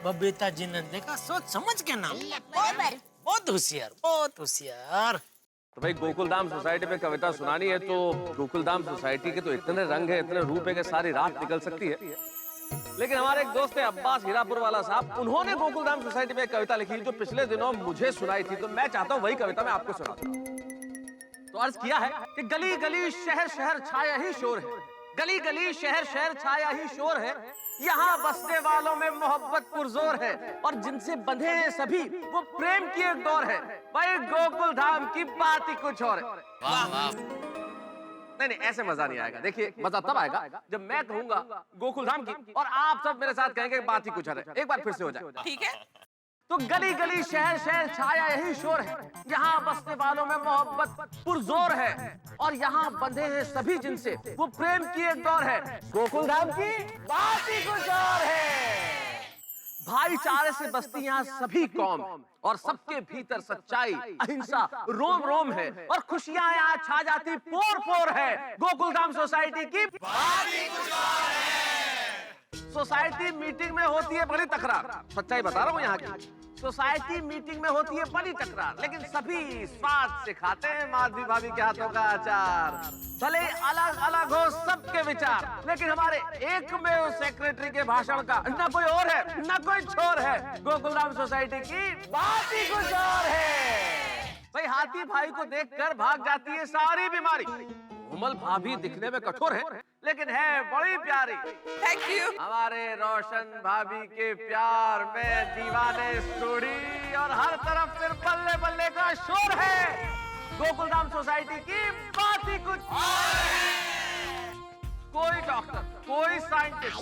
बबीता जी ने देखा, सोच समझ के नाम, बहुत होशियार, बहुत होशियार। तो भाई गोकुलधाम सोसाइटी पे कविता सुनानी है तो गोकुलधाम सोसाइटी के तो इतने रंग है, इतने रूप है कि सारी रात निकल सकती है। लेकिन हमारे एक दोस्त है अब्बास हीरापुर वाला साहब, उन्होंने गोकुलधाम सोसाइटी में एक कविता लिखी जो पिछले दिनों मुझे सुनाई थी, तो मैं चाहता हूँ वही कविता मैं आपको सुनाता हूँ। तो अर्ज किया है कि गली गली शहर शहर छाया ही शोर है, गली गली शहर शहर छाया ही शोर है, यहाँ बसने वालों में मोहब्बत पुरजोर है, और जिनसे बंधे हैं सभी वो प्रेम की एक डोर है। भाई गोकुल धाम की बात ही कुछ और है। वाह वाह। नहीं, ऐसे मजा नहीं आएगा। देखिए मजा तब आएगा जब मैं कहूंगा गोकुल धाम की और आप सब मेरे साथ कहेंगे बात ही कुछ और है। एक बार फिर से हो जाए, ठीक है? तो गली गली शहर शहर छाया यही शोर है, यहाँ बसने वालों में मोहब्बत पुरजोर है, और यहाँ बंधे हैं सभी जिनसे वो प्रेम की एक डोर है। गोकुल धाम की बात ही कुछ और है। भाईचारे से बसती यहाँ सभी कौम, और सबके भीतर सच्चाई अहिंसा रोम रोम है, और खुशियाँ यहाँ छा जाती पोर पोर है। गोकुल धाम सोसाइटी की बात ही कुछ और है। सोसाइटी मीटिंग में होती है बड़ी तकरार, सच्चाई बता रहा हूँ यहाँ की। सोसाइटी मीटिंग में होती है बड़ी तकरार, लेकिन सभी स्वाद से खाते हैं माधवी भाभी के हाथों का अचार। भले अलग अलग हो सबके विचार, लेकिन हमारे एक में सेक्रेटरी के भाषण का न कोई और है न कोई छोर है। गोकुलधाम सोसाइटी की बात ही कुछ और है। भाई हाथी भाई को देखकर भाग जाती है सारी बीमारी। उमल भाभी दिखने में कठोर है, लेकिन है बड़ी प्यारी। Thank you. हमारे रोशन भाभी के प्यार में दीवाने स्टोरी, और हर तरफ फिर बल्ले बल्ले का शोर है। गोकुलधाम सोसाइटी की बात ही कुछ। कोई डॉक्टर, कोई साइंटिस्ट,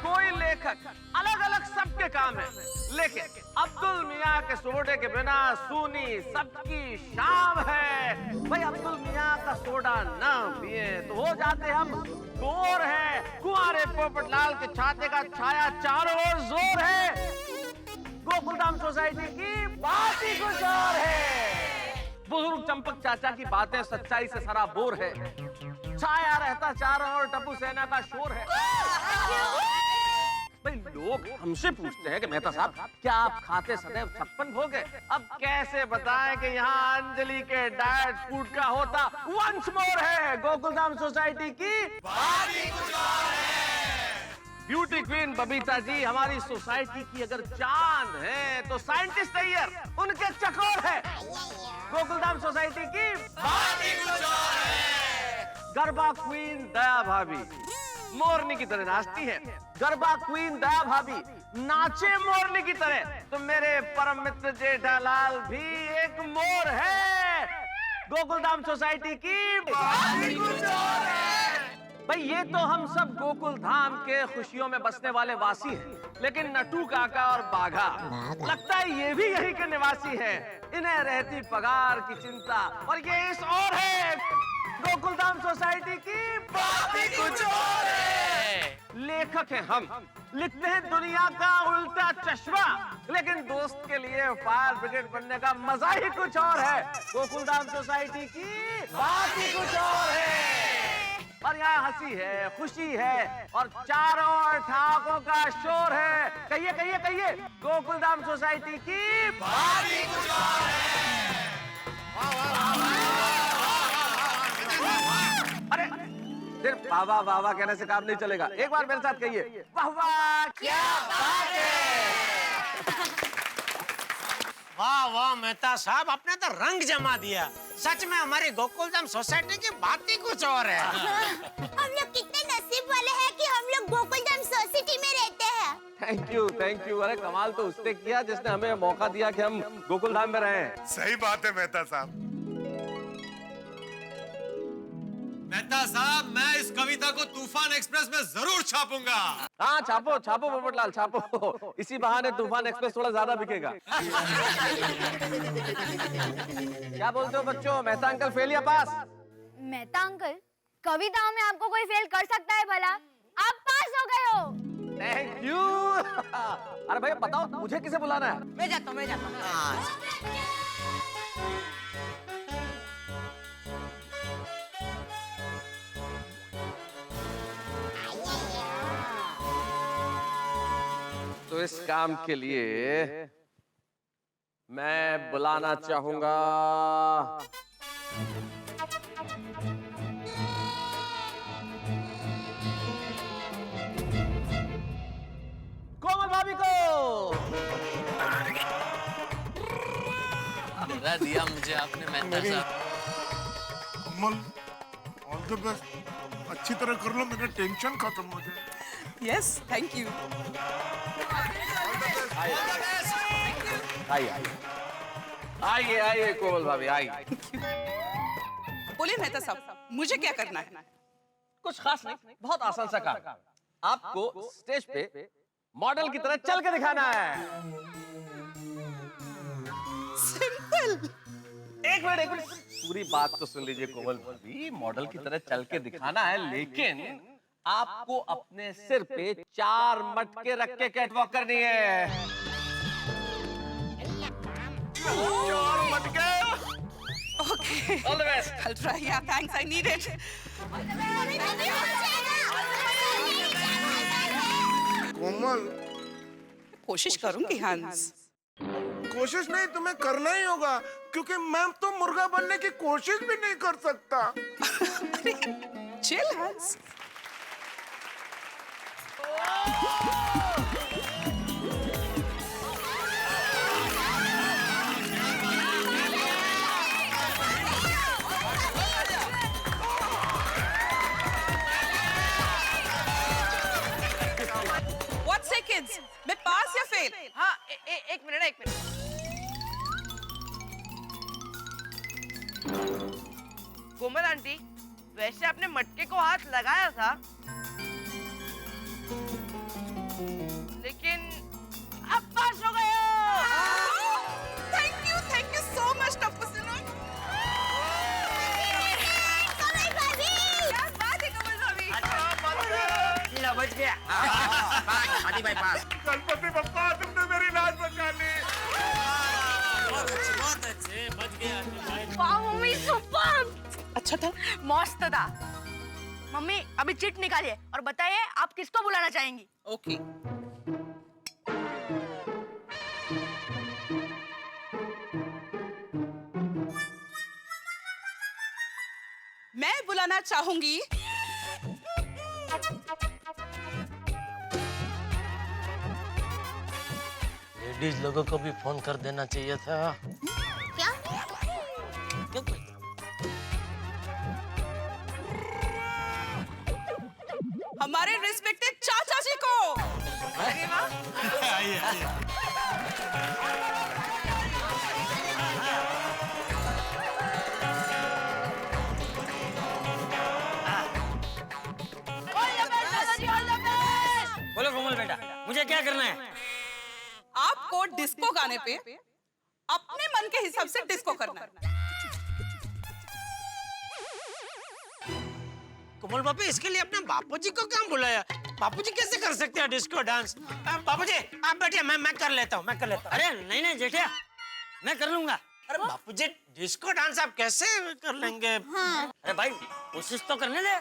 कोई लेखक, अलग अलग सबके काम है, लेकिन अब्दुल मियाँ के सोडे के बिना सूनी सबकी शाम है। भाई अब्दुल मियाँ का सोडा ना पिए तो हो जाते हम बोर है। कुंवारे पोपटलाल के छाते का छाया चारों ओर जोर है। गोकुलधाम सोसाइटी की बात ही कुछ और है। बुजुर्ग चंपक चाचा की बातें सच्चाई से सराबोर है। छाया रहता चारों ओर टप्पू सेना का शोर है। भाई लोग हमसे पूछते हैं कि मेहता साहब क्या आप खाते सदैव 56 भोग है? अब कैसे बताएं कि यहाँ अंजलि के डाइट फूड का होता वंस मोर है। गोकुलधाम सोसाइटी की बात ही कुछ और है। ब्यूटी क्वीन बबीता जी हमारी सोसाइटी की अगर जान है तो साइंटिस्ट अय्यर उनके चकोर है। गोकुलधाम सोसाइटी की बात ही कुछ और है। गरबा क्वीन दया भाभी मोरनी की तरह नाचती है। गरबा क्वीन दया भाभी नाचे मोरनी की तरह, तो मेरे परम मित्र जेठालाल भी एक मोर है। गोकुलधाम सोसाइटी की बात ही कुछ और है। भाई ये तो हम सब गोकुल धाम के खुशियों में बसने वाले वासी हैं, लेकिन नटू काका और बाघा लगता है ये भी यही के निवासी हैं। इन्हें रहती पगार की चिंता, और ये इस और है। गोकुलधाम सोसाइटी की बात ही कुछ और है। लेखक हैं हम, लिखते हैं दुनिया का उल्टा चश्मा, लेकिन दोस्त के लिए फायर ब्रिगेड बनने का मजा ही कुछ और है। गोकुलधाम सोसाइटी की बात ही कुछ और है। और यहाँ हंसी है, खुशी है, और चारों ओर ठहाकों का शोर है। कहिए कहिए कहिए, गोकुलधाम सोसाइटी की बात ही कुछ और है। अरे सिर्फ बाबा बाबा कहने से काम नहीं चलेगा, एक बार मेरे साथ कहिए वाह वाह क्या बात है। वाह वाह मेहता साहब, आपने तो रंग जमा दिया। सच में हमारी गोकुलधाम सोसाइटी की बात ही कुछ और है। हम लोग कितने नसीब वाले हैं कि हम लोग गोकुलधाम सोसाइटी में रहते हैं। Thank you. अरे कमाल तो उसने किया जिसने हमें मौका दिया कि हम गोकुलधाम में रहें। सही बात है मेहता साहब। मेहता साहब मैं इस कविता को तूफान एक्सप्रेस में जरूर छापूंगा। हाँ छापो छापो पोपटलाल छापो, इसी बहाने तूफान एक्सप्रेस थोड़ा ज्यादा बिकेगा। क्या बोलते हो बच्चों, मेहता अंकल फेल या पास? मेहता अंकल, कविताओं में आपको कोई फेल कर सकता है भला? आप पास हो गए हो। Thank you. अरे भैया बताओ मुझे किसे बुलाना है? मैं जाता हूँ। काम के लिए मैं बुलाना चाहूंगा कोमल भाभी को। डरा दिया मुझे आपने मेहता साहब। कमल, ऑल द बेस्ट। अच्छी तरह कर लो, मेरा टेंशन खत्म हो जाए। Yes, thank you. आइए आइए कोमल भाभी आइए। बोलिए मेहता साहब, मुझे क्या करना है? कुछ खास नहीं, बहुत आसान सा काम। आपको स्टेज पे मॉडल की तरह चल के दिखाना है। सिंपल। एक मिनट पूरी बात तो सुन लीजिए कोमल भाभी। मॉडल की तरह चल के दिखाना है, लेकिन आपको अपने सिर पे 4 मटके रख के कैटवॉक करनी है। 4 मटके। Okay. All the best. I'll try. Yeah, thanks. I need it. कोमल, कोशिश करूंगी हंस। कोशिश नहीं, तुम्हें करना ही होगा, क्योंकि मैं तो मुर्गा बनने की कोशिश भी नहीं कर सकता। चिल हंस। What say kids? मैं पास या फेल? हाँ, एक मिनट। कोमल आंटी, वैसे आपने मटके को हाथ लगाया था, लेकिन आप पास हो गए हो। Thank you so much, Tappu Sinha. क्या बात है कमल भाभी? बच गया। आदि भाई पास। गणपति बप्पा, तुमने मेरी लाज बचा ली। बहुत अच्छे, बच गया। वाह मम्मी, सुपर। अच्छा था, मस्त था। मम्मी अभी चिट निकालिए और बताइए आप किसको बुलाना चाहेंगी। ओके। मैं बुलाना चाहूंगी लेडीज लोगों को भी फोन कर देना चाहिए था। क्या? हमारे रिस्पेक्टेड चाचा जी को। अरे वाह। आइए। बोलो कोमल बेटा, मुझे क्या करना है? आपको डिस्को गाने पे अपने मन के हिसाब से डिस्को करना है। कोमल बापू, इसके लिए अपने बापूजी को क्यों बुलाया? बापूजी कैसे कर सकते हैं डिस्को डांस? बापूजी आप बैठिए, मैं कर लेता हूँ। अरे नहीं जेठिया, मैं कर लूंगा। अरे बापूजी, डिस्को डांस आप कैसे कर लेंगे? हाँ। अरे भाई, कोशिश तो करने दे,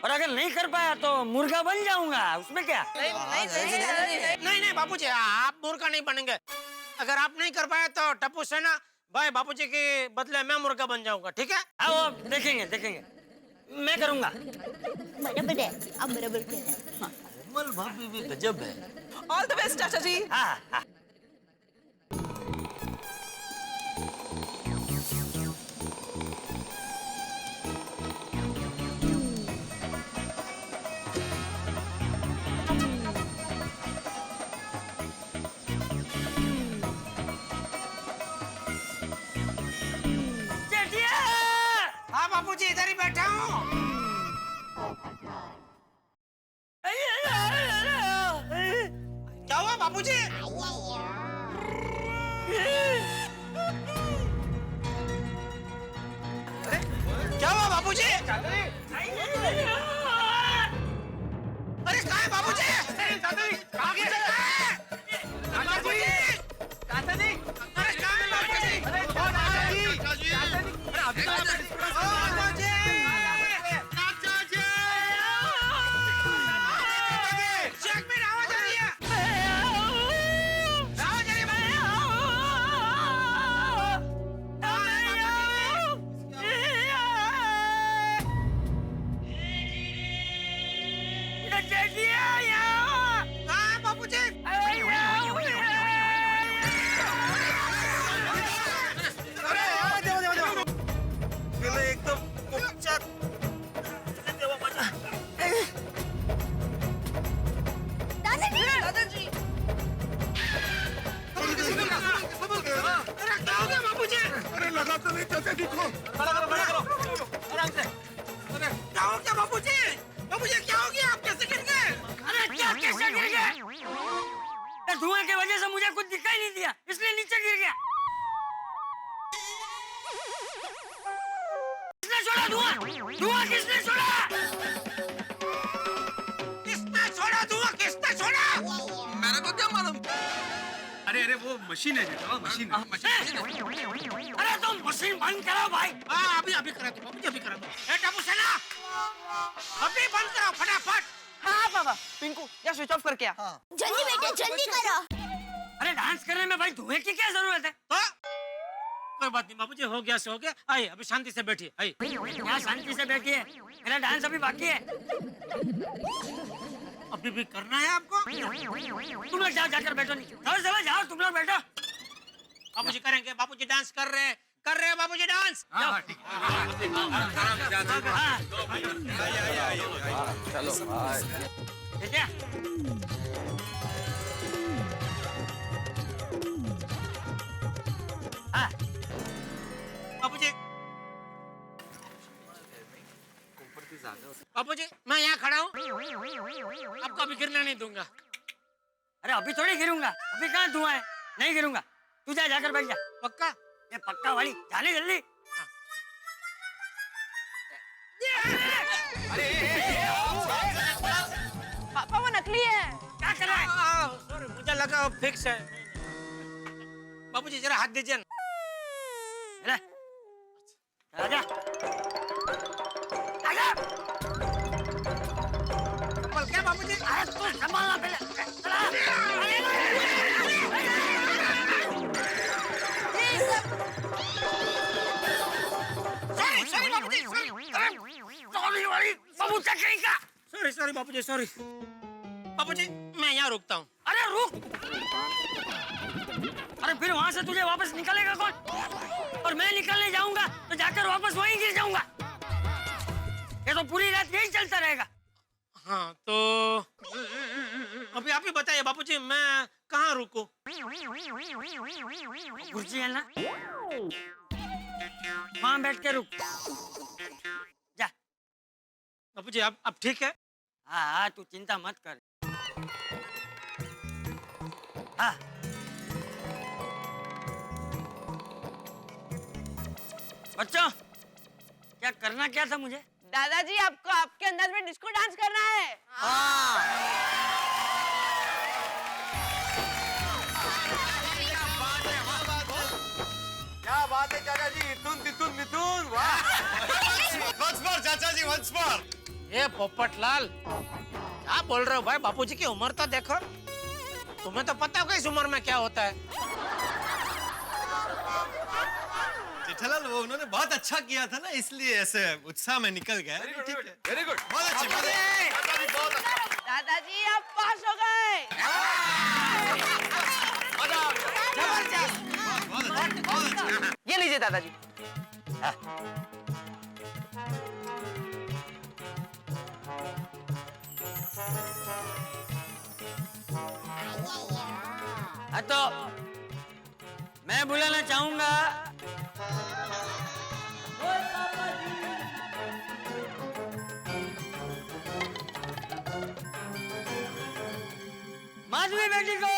और अगर नहीं कर पाया तो मुर्गा बन जाऊंगा, उसमें क्या? नहीं बापूजी, आप मुर्गा नहीं बनेंगे। अगर आप नहीं कर पाए तो टप्पू सेना भाई बापूजी के बदले मैं मुर्गा बन जाऊंगा, ठीक है? आओ देखेंगे, मैं करूंगा। बराबर है, अब बराबर कह रहे हैं। हाँ। कोमल भाभी भी गजब है। ऑल द बेस्ट चाचा जी। हाँ। हाँ बापूजी, इधर ही बैठा हूँ। क्या हुआ बापूजी? क्या हुआ बापूजी? अरे कहाँ है बापूजी? आगे से कहाँ है? बापूजी! अरे कहाँ है बापूजी? बापूजी! अरे अभी तो बापूजी! चेक में आवाज आ रही है। अरे जल्दी दिखो। खड़ा करो आराम से। अरे क्या हो गया बाबूजी? बाबूजी क्या हो गया? आप कैसे गिर गए? अरे क्या कैसे गिर गया? धुआं की वजह से मुझे कुछ दिखाई नहीं दिया, इसलिए नीचे गिर गया। किसने छोड़ा धुआं? धुआं किसने छोड़ा? किसने छोड़ा धुआं? किसने छोड़ा? मेरे को क्या मालूम? अरे अरे वो मशीन है जेठालाल, मशीन है। अरे तुम मशीन बंद करो भाई। हाँ अभी करा दो बाबूजी, अभी करा दो। टप्पू सेना अभी बंद करो फटाफट। हाँ पापा, पिंकू या स्विच ऑफ करके आ। जल्दी बेटे जल्दी करो। अरे डांस करने में भाई धुएं की क्या जरूरत है? कोई बात नहीं बाबूजी, हो गया सो हो गया। आइए अभी शांति से बैठिए, आइए। यहाँ शांति से बैठिए, मेरा डांस अभी बाकी है। अभी भी करना है आपको? तुम लोग जाकर बैठो नीचे। चलो जाओ तुम लोग बैठो। बाबूजी करेंगे, बाबूजी डांस कर रहे हैं बाबूजी डांस। चलो बाबूजी बाबूजी मैं यहाँ खड़ा हूँ, आपको अभी गिरने नहीं दूंगा। अरे अभी थोड़ी गिरूंगा, अभी कहाँ धुआं है, नहीं गिरूंगा। तू जाकर बैठ जा। पक्का? ये पक्का वाली, जाने जल्दी। पापा वो नकली है। क्या कर रहा है? सॉरी मुझे लगा वो फिक्स है। बाबूजी जरा हाथ दीजिए। आजा। क्या बाबूजी? अरे तू संभालना पहले। सॉरी बाबूजी, सॉरी बाबूजी, सॉरी बाबूजी, मैं यहाँ रुकता हूँ। अरे रुक। अरे फिर वहाँ से तुझे वापस निकलेगा कौन? और मैं निकलने जाऊंगा तो जाकर वापस वहीं गिर जाऊंगा। ये तो पूरी रात यही चलता रहेगा। हाँ तो अभी आप ही बताइए बाबूजी, मैं कहाँ रुकूं? कुर्सी है ना, वहाँ बैठ के रुक जा। बाबूजी आप ठीक है? हाँ तू चिंता मत कर। हाँ बच्चों, क्या करना क्या था मुझे? दादाजी आपको आपके अंदाज में डिस्को डांस करना है। क्या बात है चाचा जी, इतुन तितुन मिथुन, वाह। वंस मोर चाचा जी, वंस मोर। ये पोपटलाल क्या बोल रहे हो भाई? बापूजी की उम्र तो देखो। तुम्हें तो पता होगा इस उम्र में क्या होता है। जेठालाल वो उन्होंने बहुत अच्छा किया था ना, इसलिए ऐसे उत्साह में निकल गया। ठीक है, वेरी गुड, बहुत अच्छी बात है। दादाजी आप पास हो गए। ये लीजिए दादाजी। हाँ तो मैं बुलाना चाहूंगा माधवी बेटी को।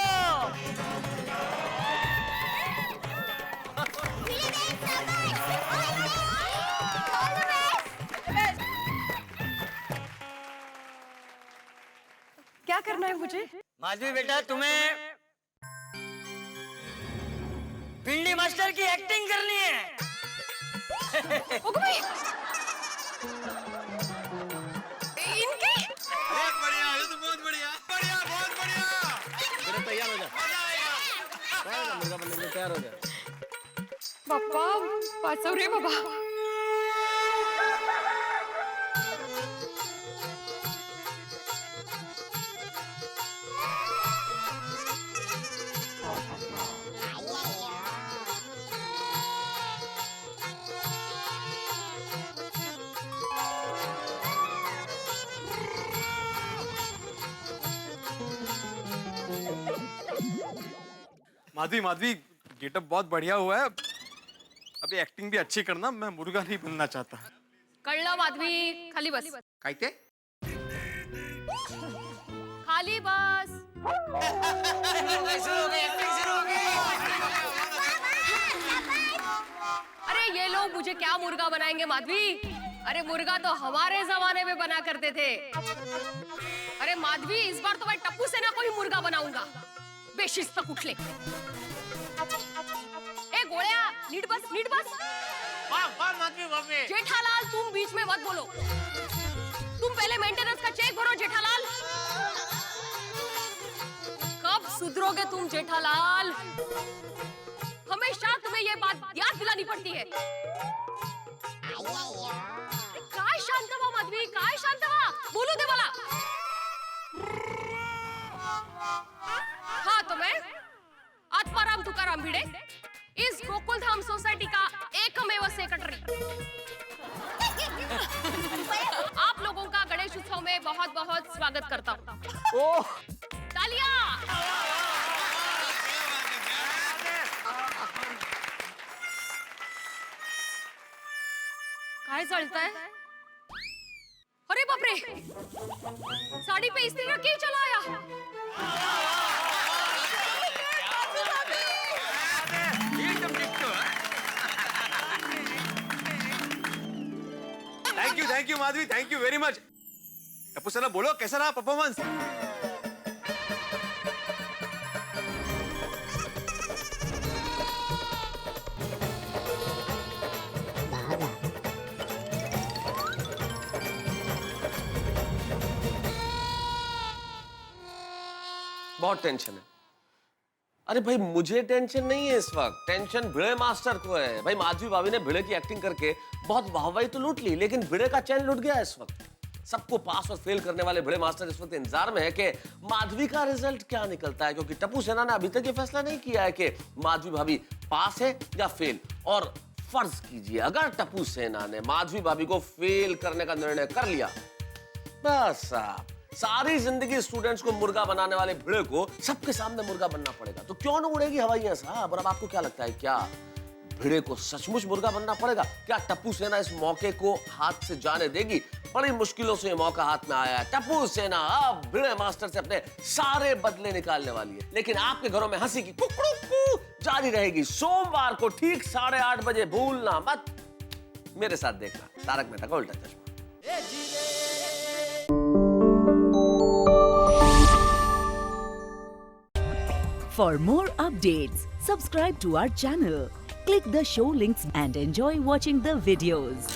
क्या करना है मुझे? माधवी बेटा तुम्हें भिंडी मास्टर की एक्टिंग करनी है। इनकी बहुत बढ़िया, ये तो बहुत बढ़िया, बढ़िया, बहुत बढ़िया। मेरे तैयार हो जा, मुर्गा बनने के लिए तैयार हो जा। बाबा पासव रे बाबा। माधवी माधवी गेटअप बहुत बढ़िया हुआ है। अभी एक्टिंग भी अच्छी करना, मैं मुर्गा नहीं बनना चाहता। कळलं माधवी, खाली बस. काय ते? खाली बस. अरे ये लोग मुझे क्या मुर्गा बनाएंगे माधवी? अरे मुर्गा तो हमारे जमाने में बना करते थे. अरे माधवी, इस बार तो मैं टप्पू सेना को ही मुर्गा बनाऊंगा. बेशिस्त कुठले. ए गोळ्या, नीट बस, नीट बस. जेठालाल, तुम बीच में मत बोलो. तुम पहले मेंटेनेंस का चेक भरो जेठालाल. कब सुधरोगे तुम जेठालाल? हमेशा तुम्हें ये बात याद दिलानी पड़ती है. काय शांत व्हा माधवी, काय शांत व्हा. बोलू दे मला. हाँ तो मैं आत्माराम तुकाराम भिड़े, इस गोकुलधाम सोसाइटी का एकमेव सेक्रेटरी, आप लोगों का गणेश उत्सव में बहुत बहुत स्वागत करता हूँ. ओह, तालियां. काय चलता है? अरे बापरे, साड़ी पे इस्त्री रख के ही चला आया. Thank you Madhavi, thank you very much. Tappu सेना, बोलो कैसा रहा परफॉर्मेंस? बहुत टेंशन है. अरे भाई, मुझे टेंशन नहीं है इस वक्त. टेंशन भिड़े मास्टर को है. भाई माधवी भाभी ने भिड़े की एक्टिंग करके बहुत वाहवाही तो लूट ली, लेकिन भिड़े का चैन लूट गया इस वक्त. सबको पास और फेल करने वाले भिड़े मास्टर इस वक्त इंतजार में है कि माधवी का रिजल्ट क्या निकलता है, क्योंकि टप्पू सेना ने अभी तक ये फैसला नहीं किया है कि माधवी भाभी पास है या फेल. और फर्ज कीजिए, अगर टप्पू सेना ने माधवी भाभी को फेल करने का निर्णय कर लिया, बस साहब, सारी जिंदगी स्टूडेंट्स को मुर्गा बनाने वाले भिड़े को सबके सामने मुर्गा बनना पड़ेगा. तो क्यों न उड़ेगी हवाइयां साहब. और अब आपको क्या लगता है, क्या भिड़े को सचमुच मुर्गा बनना पड़ेगा? क्या टप्पू सेना इस मौके को हाथ से जाने देगी? बड़ी मुश्किलों से ये मौका हाथ में आया है. टप्पू सेना अब भिड़े मास्टर से अपने सारे बदले निकालने वाली है. लेकिन आपके घरों में हंसी की कुकड़ू जारी रहेगी. सोमवार को ठीक 8:30 बजे भूलना मत. मेरे साथ देखना तारक मेहता का उल्टा चश्मा. For more updates, subscribe to our channel, click the show links and enjoy watching the videos.